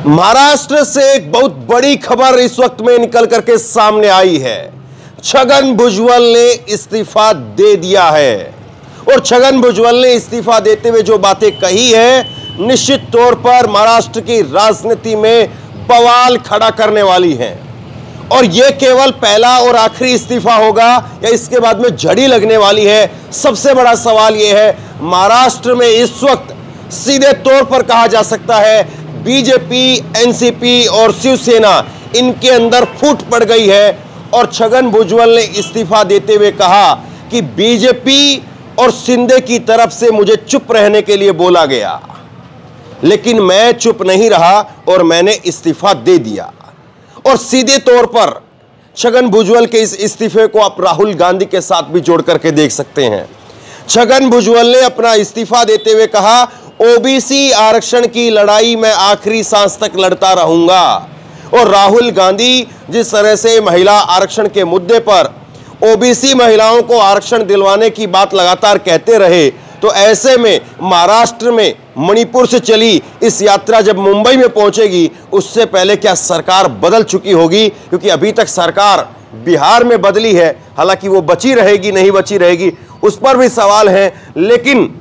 महाराष्ट्र से एक बहुत बड़ी खबर इस वक्त में निकल करके सामने आई है। छगन भुजबल ने इस्तीफा दे दिया है और छगन भुजबल ने इस्तीफा देते हुए जो बातें कही है निश्चित तौर पर महाराष्ट्र की राजनीति में बवाल खड़ा करने वाली हैं। और यह केवल पहला और आखिरी इस्तीफा होगा या इसके बाद में झड़ी लगने वाली है। सबसे बड़ा सवाल यह है, महाराष्ट्र में इस वक्त सीधे तौर पर कहा जा सकता है बीजेपी, एनसीपी और शिवसेना इनके अंदर फूट पड़ गई है। और छगन भुजबल ने इस्तीफा देते हुए कहा कि बीजेपी और शिंदे की तरफ से मुझे चुप रहने के लिए बोला गया, लेकिन मैं चुप नहीं रहा और मैंने इस्तीफा दे दिया। और सीधे तौर पर छगन भुजबल के इस इस्तीफे को आप राहुल गांधी के साथ भी जोड़ करके देख सकते हैं। छगन भुजबल ने अपना इस्तीफा देते हुए कहा, ओबीसी आरक्षण की लड़ाई मैं आखिरी सांस तक लड़ता रहूंगा। और राहुल गांधी जिस तरह से महिला आरक्षण के मुद्दे पर ओबीसी महिलाओं को आरक्षण दिलवाने की बात लगातार कहते रहे, तो ऐसे में महाराष्ट्र में मणिपुर से चली इस यात्रा जब मुंबई में पहुंचेगी उससे पहले क्या सरकार बदल चुकी होगी? क्योंकि अभी तक सरकार बिहार में बदली है, हालांकि वो बची रहेगी नहीं बची रहेगी उस पर भी सवाल है। लेकिन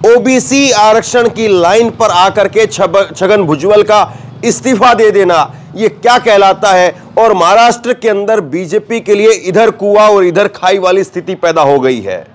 ओबीसी आरक्षण की लाइन पर आकर के छगन भुजबल का इस्तीफा दे देना ये क्या कहलाता है? और महाराष्ट्र के अंदर बीजेपी के लिए इधर कुआं और इधर खाई वाली स्थिति पैदा हो गई है।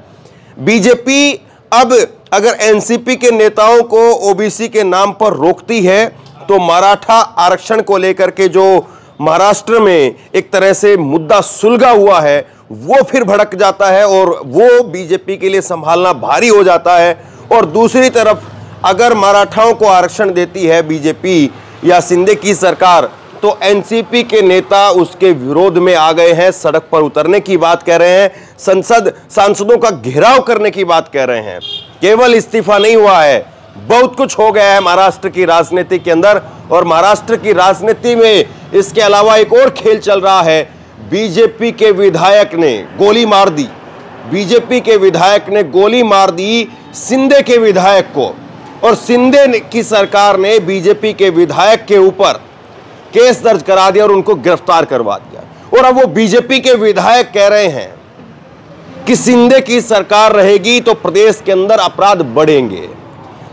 बीजेपी अब अगर एनसीपी के नेताओं को ओबीसी के नाम पर रोकती है तो मराठा आरक्षण को लेकर के जो महाराष्ट्र में एक तरह से मुद्दा सुलझा हुआ है वो फिर भड़क जाता है और वो बीजेपी के लिए संभालना भारी हो जाता है। और दूसरी तरफ अगर मराठाओं को आरक्षण देती है बीजेपी या शिंदे की सरकार तो एनसीपी के नेता उसके विरोध में आ गए हैं, सड़क पर उतरने की बात कह रहे हैं, सांसदों का घेराव करने की बात कह रहे हैं। केवल इस्तीफा नहीं हुआ है, बहुत कुछ हो गया है महाराष्ट्र की राजनीति के अंदर। और महाराष्ट्र की राजनीति में इसके अलावा एक और खेल चल रहा है। बीजेपी के विधायक ने गोली मार दी, बीजेपी के विधायक ने गोली मार दी शिंदे के विधायक को, और शिंदे की सरकार ने बीजेपी के विधायक के ऊपर केस दर्ज करा दिया और उनको गिरफ्तार करवा दिया। और अब वो बीजेपी के विधायक कह रहे हैं कि शिंदे की सरकार रहेगी तो प्रदेश के अंदर अपराध बढ़ेंगे।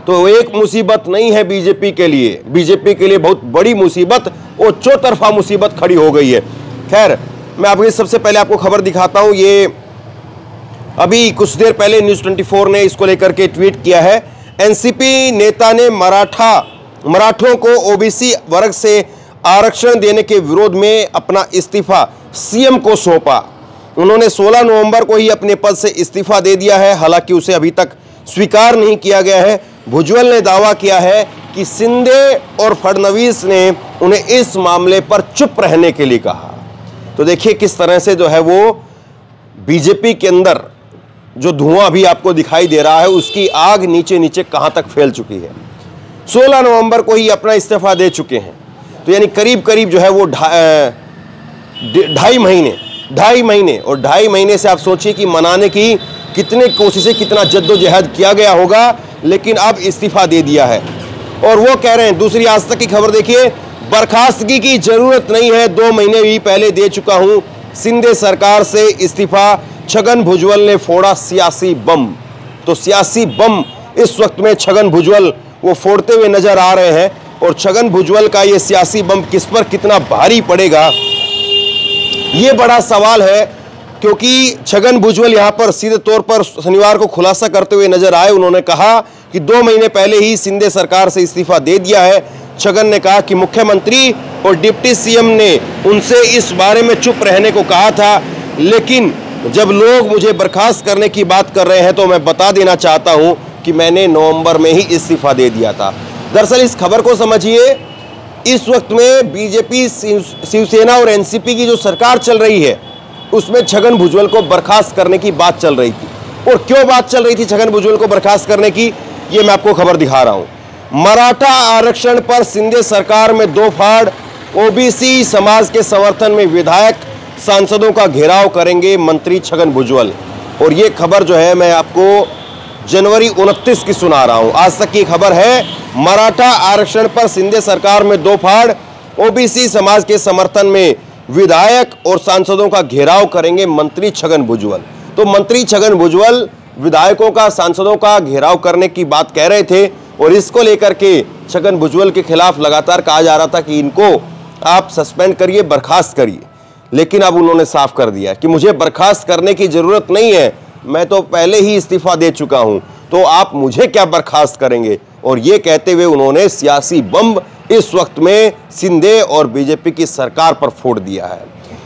तो एक मुसीबत नहीं है बीजेपी के लिए, बीजेपी के लिए बहुत बड़ी मुसीबत और चौतरफा मुसीबत खड़ी हो गई है। खैर, मैं आपको सबसे पहले आपको खबर दिखाता हूं। ये अभी कुछ देर पहले न्यूज़ 24 ने इसको लेकर के ट्वीट किया है। एनसीपी नेता ने मराठों को ओबीसी वर्ग से आरक्षण देने के विरोध में अपना इस्तीफा सीएम को सौंपा। उन्होंने 16 नवंबर को ही अपने पद से इस्तीफा दे दिया है, हालांकि उसे अभी तक स्वीकार नहीं किया गया है। भुजबल ने दावा किया है कि शिंदे और फडणवीस ने उन्हें इस मामले पर चुप रहने के लिए कहा। तो देखिए किस तरह से जो है वो बीजेपी के अंदर जो धुआं अभी आपको दिखाई दे रहा है उसकी आग नीचे नीचे कहां तक फैल चुकी है। 16 नवंबर को ही अपना इस्तीफा दे चुके हैं, तो यानी करीब करीब जो है वो ढाई महीने और ढाई महीने से आप सोचिए कि मनाने की कितने कोशिशें, कितना जद्दोजहद किया गया होगा, लेकिन अब इस्तीफा दे दिया है। और वो कह रहे हैं, दूसरी आज तक की खबर देखिए, बर्खास्तगी की जरूरत नहीं है, 2 महीने भी पहले दे चुका हूं शिंदे सरकार से इस्तीफा। छगन भुजबल ने फोड़ा सियासी बम। तो सियासी बम इस वक्त में छगन भुजबल वो फोड़ते हुए नजर आ रहे हैं। और छगन भुजबल का ये सियासी बम किस पर कितना भारी पड़ेगा ये बड़ा सवाल है, क्योंकि छगन भुजबल यहां पर सीधे तौर पर शनिवार को खुलासा करते हुए नजर आए। उन्होंने कहा कि 2 महीने पहले ही शिंदे सरकार से इस्तीफा दे दिया है। छगन ने कहा कि मुख्यमंत्री और डिप्टी सीएम ने उनसे इस बारे में चुप रहने को कहा था, लेकिन जब लोग मुझे बर्खास्त करने की बात कर रहे हैं तो मैं बता देना चाहता हूं कि मैंने नवंबर में ही इस्तीफा दे दिया था। दरअसल इस खबर को समझिए, इस वक्त में बीजेपी, शिवसेना और एनसीपी की जो सरकार चल रही है उसमें छगन भुजबल को बर्खास्त करने की बात चल रही थी। और क्यों बात चल रही थी छगन भुजबल को बर्खास्त करने की, ये मैं आपको खबर दिखा रहा हूं। मराठा आरक्षण पर शिंदे सरकार में 2 फाड़, ओबीसी समाज के समर्थन में विधायक सांसदों का घेराव करेंगे मंत्री छगन भुजबल। और ये खबर जो है मैं आपको जनवरी 29 की सुना रहा हूं। आज तक की खबर है, मराठा आरक्षण पर शिंदे सरकार में दो फाड़, ओबीसी समाज के समर्थन में विधायक और सांसदों का घेराव करेंगे मंत्री छगन भुजबल। तो मंत्री छगन भुजबल विधायकों का, सांसदों का घेराव करने की बात कह रहे थे और इसको लेकर के छगन भुजबल के खिलाफ लगातार कहा जा रहा था कि इनको आप सस्पेंड करिए, बर्खास्त करिए। लेकिन अब उन्होंने साफ कर दिया कि मुझे बर्खास्त करने की जरूरत नहीं है, मैं तो पहले ही इस्तीफा दे चुका हूं, तो आप मुझे क्या बर्खास्त करेंगे। और ये कहते हुए उन्होंने सियासी बम इस वक्त में शिंदे और बीजेपी की सरकार पर फोड़ दिया है।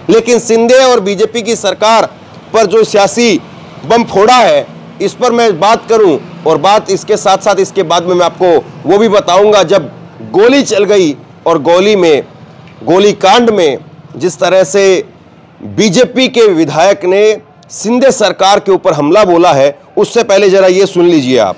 लेकिन शिंदे और बीजेपी की सरकार पर जो सियासी बम फोड़ा है, इस पर मैं बात करूं और बात इसके साथ साथ इसके बाद में मैं आपको वो भी बताऊंगा, जब गोली चल गई और गोली कांड में जिस तरह से बीजेपी के विधायक ने शिंदे सरकार के ऊपर हमला बोला है, उससे पहले जरा ये सुन लीजिए आप।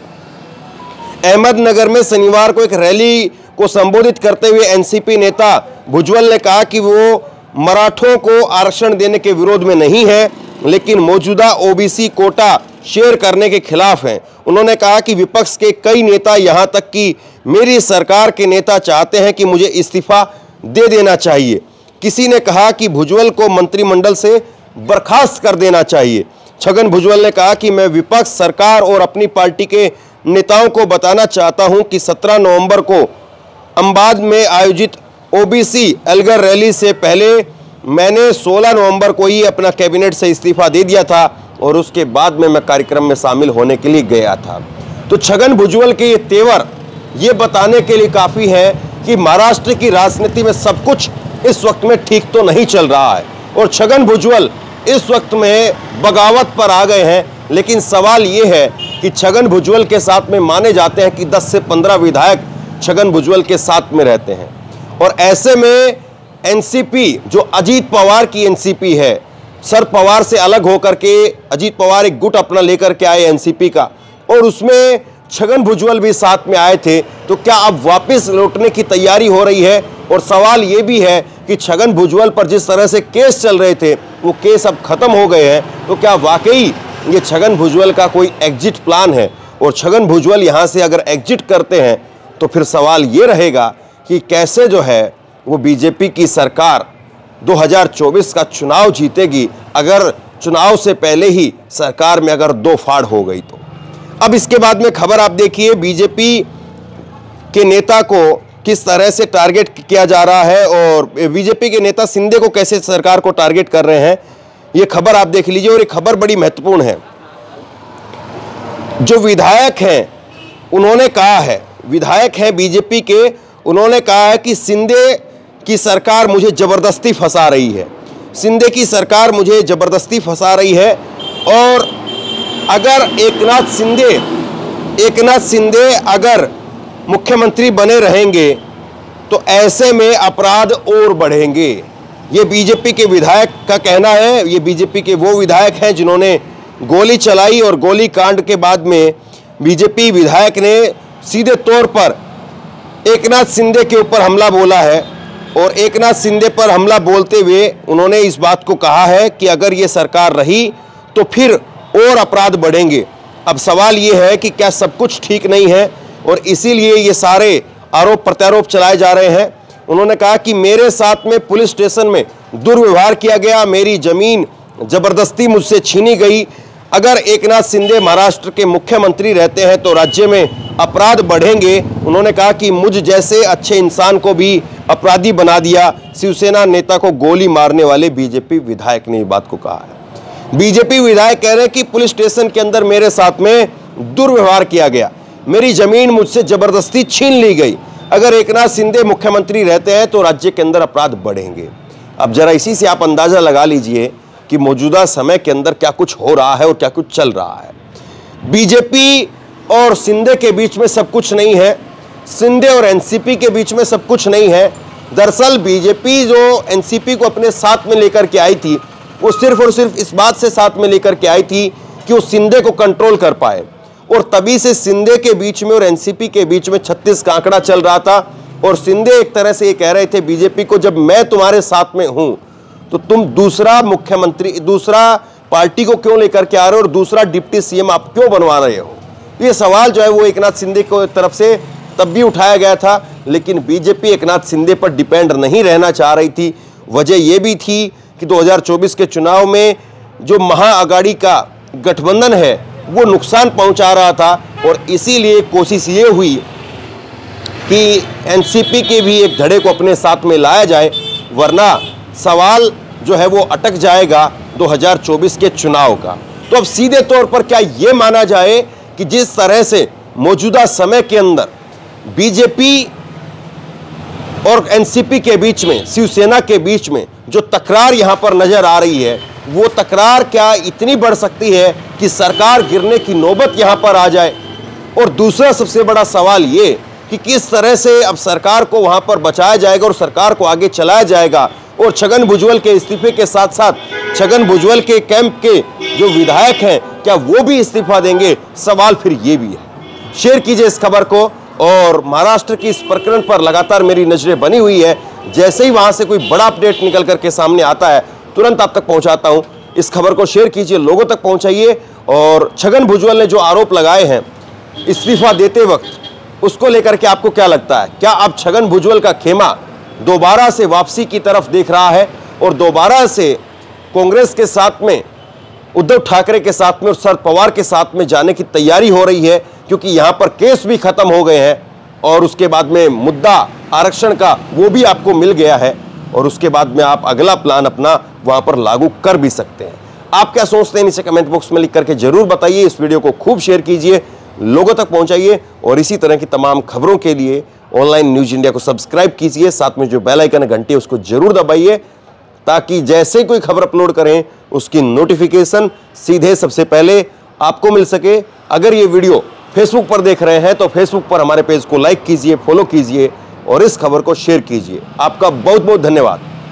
अहमदनगर में शनिवार को एक रैली को संबोधित करते हुए एनसीपी नेता भुजबल ने कहा कि वो मराठों को आरक्षण देने के विरोध में नहीं है, लेकिन मौजूदा ओबीसी कोटा शेयर करने के खिलाफ हैं। उन्होंने कहा कि विपक्ष के कई नेता, यहां तक कि मेरी सरकार के नेता चाहते हैं कि मुझे इस्तीफा दे देना चाहिए। किसी ने कहा कि भुजबल को मंत्रिमंडल से बर्खास्त कर देना चाहिए। छगन भुजबल ने कहा कि मैं विपक्ष, सरकार और अपनी पार्टी के नेताओं को बताना चाहता हूं कि 17 नवंबर को अम्बाद में आयोजित ओबीसी अलगर रैली से पहले मैंने 16 नवंबर को ही अपना कैबिनेट से इस्तीफा दे दिया था और उसके बाद में मैं कार्यक्रम में शामिल होने के लिए गया था। तो छगन भुजबल के ये तेवर ये बताने के लिए काफ़ी है कि महाराष्ट्र की राजनीति में सब कुछ इस वक्त में ठीक तो नहीं चल रहा है और छगन भुजबल इस वक्त में बगावत पर आ गए हैं। लेकिन सवाल ये है कि छगन भुजबल के साथ में माने जाते हैं कि 10 से 15 विधायक छगन भुजबल के साथ में रहते हैं और ऐसे में एनसीपी जो अजीत पवार की एनसीपी है, शरद पवार से अलग होकर के अजीत पवार एक गुट अपना लेकर के आए एनसीपी का और उसमें छगन भुजबल भी साथ में आए थे। तो क्या अब वापस लौटने की तैयारी हो रही है? और सवाल ये भी है कि छगन भुजबल पर जिस तरह से केस चल रहे थे वो केस अब खत्म हो गए हैं, तो क्या वाकई ये छगन भुजबल का कोई एग्जिट प्लान है? और छगन भुजबल यहाँ से अगर एग्जिट करते हैं तो फिर सवाल ये रहेगा कि कैसे जो है वो बीजेपी की सरकार 2024 का चुनाव जीतेगी अगर चुनाव से पहले ही सरकार में अगर दो फाड़ हो गई तो। अब इसके बाद में खबर आप देखिए, बीजेपी के नेता को किस तरह से टारगेट किया जा रहा है और बीजेपी के नेता शिंदे को कैसे सरकार को टारगेट कर रहे हैं, ये खबर आप देख लीजिए। और ये खबर बड़ी महत्वपूर्ण है। जो विधायक हैं उन्होंने कहा है, विधायक हैं बीजेपी के, उन्होंने कहा है कि शिंदे की सरकार मुझे जबरदस्ती फंसा रही है, शिंदे की सरकार मुझे जबरदस्ती फंसा रही है। और अगर एकनाथ शिंदे अगर मुख्यमंत्री बने रहेंगे तो ऐसे में अपराध और बढ़ेंगे। ये बीजेपी के विधायक का कहना है। ये बीजेपी के वो विधायक हैं जिन्होंने गोली चलाई और गोली कांड के बाद में बीजेपी विधायक ने सीधे तौर पर एकनाथ शिंदे के ऊपर हमला बोला है और एकनाथ शिंदे पर हमला बोलते हुए उन्होंने इस बात को कहा है कि अगर ये सरकार रही तो फिर और अपराध बढ़ेंगे। अब सवाल ये है कि क्या सब कुछ ठीक नहीं है और इसीलिए ये सारे आरोप प्रत्यारोप चलाए जा रहे हैं। उन्होंने कहा कि मेरे साथ में पुलिस स्टेशन में दुर्व्यवहार किया गया, मेरी जमीन जबरदस्ती मुझसे छीनी गई। अगर एकनाथ शिंदे महाराष्ट्र के मुख्यमंत्री रहते हैं तो राज्य में अपराध बढ़ेंगे। उन्होंने कहा कि मुझ जैसे अच्छे इंसान को भी अपराधी बना दिया। शिवसेना नेता को गोली मारने वाले बीजेपी विधायक ने इस बात को कहा है। बीजेपी विधायक कह रहे हैं कि पुलिस स्टेशन के अंदर मेरे साथ में दुर्व्यवहार किया गया, मेरी जमीन मुझसे जबरदस्ती छीन ली गई। अगर एकनाथ शिंदे मुख्यमंत्री रहते हैं तो राज्य के अंदर अपराध बढ़ेंगे। अब जरा इसी से आप अंदाजा लगा लीजिए कि मौजूदा समय के अंदर क्या कुछ हो रहा है और क्या कुछ चल रहा है। बीजेपी और शिंदे के बीच में सब कुछ नहीं है, शिंदे और एनसीपी के बीच में सब कुछ नहीं है। दरअसल बीजेपी जो एनसीपी को अपने साथ में लेकर के आई थी वो सिर्फ और सिर्फ इस बात से साथ में लेकर के आई थी कि वो शिंदे को कंट्रोल कर पाए। और तभी से शिंदे के बीच में और एनसीपी के बीच में 36 का आंकड़ा चल रहा था। और शिंदे एक तरह से ये कह रहे थे बीजेपी को, जब मैं तुम्हारे साथ में हूं तो तुम दूसरा मुख्यमंत्री, दूसरा पार्टी को क्यों लेकर के आ रहे हो और दूसरा डिप्टी सीएम आप क्यों बनवा रहे हो। ये सवाल जो है वो एकनाथ शिंदे की तरफ से तब भी उठाया गया था, लेकिन बीजेपी एकनाथ शिंदे पर डिपेंड नहीं रहना चाह रही थी। वजह यह भी थी कि 2024 के चुनाव में जो महाअगाड़ी का गठबंधन है वो नुकसान पहुंचा रहा था, और इसीलिए कोशिश ये हुई कि एनसीपी के भी एक धड़े को अपने साथ में लाया जाए, वरना सवाल जो है वो अटक जाएगा 2024 के चुनाव का। तो अब सीधे तौर पर क्या ये माना जाए कि जिस तरह से मौजूदा समय के अंदर बीजेपी और एनसीपी के बीच में, शिवसेना के बीच में जो तकरार यहां पर नजर आ रही है, वो तकरार क्या इतनी बढ़ सकती है कि सरकार गिरने की नौबत यहां पर आ जाए? और दूसरा सबसे बड़ा सवाल ये कि किस तरह से अब सरकार को वहां पर बचाया जाएगा और सरकार को आगे चलाया जाएगा, और छगन भुजबल के इस्तीफे के साथ साथ छगन भुजबल के कैंप के जो विधायक हैं क्या वो भी इस्तीफा देंगे? सवाल फिर ये भी है। शेयर कीजिए इस खबर को, और महाराष्ट्र की इस प्रकरण पर लगातार मेरी नजरें बनी हुई है। जैसे ही वहां से कोई बड़ा अपडेट निकल करके सामने आता है तुरंत आप तक पहुंचाता हूं। इस खबर को शेयर कीजिए, लोगों तक पहुंचाइए। और छगन भुजबल ने जो आरोप लगाए हैं इस्तीफा देते वक्त, उसको लेकर के आपको क्या लगता है? क्या अब छगन भुजबल का खेमा दोबारा से वापसी की तरफ देख रहा है और दोबारा से कांग्रेस के साथ में, उद्धव ठाकरे के साथ में और शरद पवार के साथ में जाने की तैयारी हो रही है? क्योंकि यहां पर केस भी खत्म हो गए हैं और उसके बाद में मुद्दा आरक्षण का वो भी आपको मिल गया है, और उसके बाद में आप अगला प्लान अपना वहां पर लागू कर भी सकते हैं। आप क्या सोचते हैं नीचे कमेंट बॉक्स में लिख करके जरूर बताइए। इस वीडियो को खूब शेयर कीजिए, लोगों तक पहुंचाइए, और इसी तरह की तमाम खबरों के लिए ऑनलाइन न्यूज इंडिया को सब्सक्राइब कीजिए। साथ में जो बेल आइकन है घंटी उसको जरूर दबाइए, ताकि जैसे ही कोई खबर अपलोड करें उसकी नोटिफिकेशन सीधे सबसे पहले आपको मिल सके। अगर ये वीडियो फेसबुक पर देख रहे हैं तो फेसबुक पर हमारे पेज को लाइक कीजिए, फॉलो कीजिए और इस खबर को शेयर कीजिए। आपका बहुत बहुत धन्यवाद।